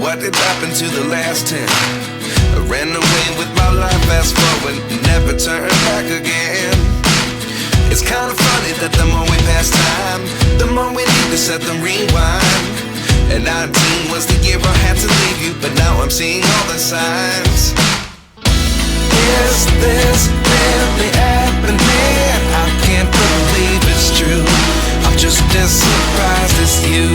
what did happen to the last 10? I ran away with my life, fast forward, never turn back again. It's kinda funny that the more we pass time, the more we need to set the rewind. And 19 was the year I had to leave you, but now I'm seeing all the signs. Is this really happening? I can't believe it's true. I'm just as surprised as you.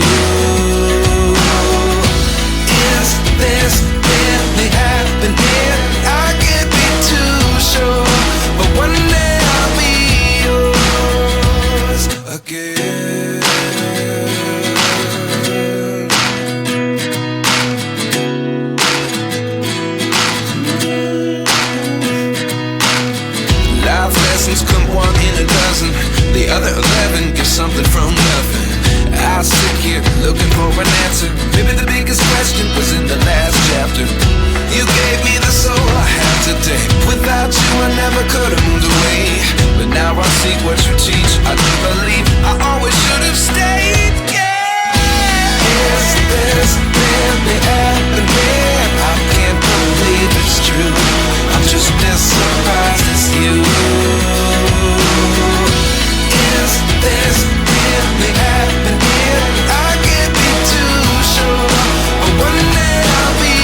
Is this really happening? I can't be too sure, but one day I'll be yours again. Life lessons come one in a dozen. The other 11 give something from nothing. I sit here looking for an answer. Maybe the biggest question was in the last chapter. You gave me the soul I have today. Without you I never could have moved away. But now I see what you teach. I do believe I always should have stayed. Yeah. Is this really happening? I can't believe it's true. I'm just as surprised as you. Is this really happening? I can't be too sure, but one day I'll be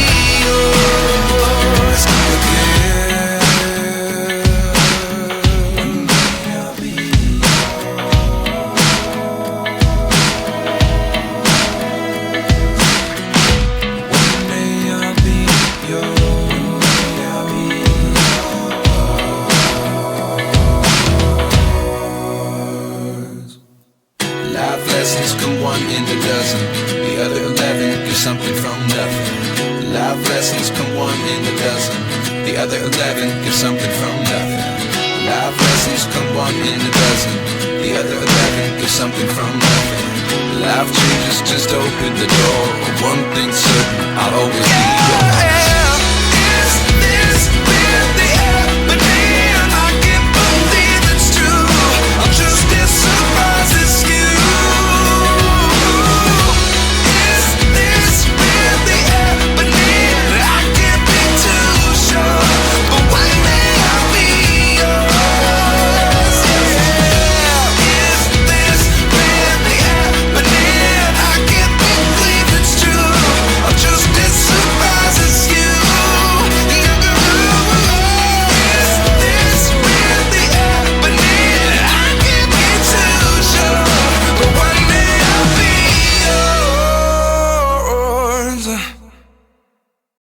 yours again. One day I'll be One day I'll be yours. Life lessons come one in a dozen. The other 11 give something from nothing. Life lessons come one in a dozen. The other 11 give something from nothing. Life lessons come one in a dozen. The other 11 give something from nothing. Life changes just open the door. One thing's certain, I'll always be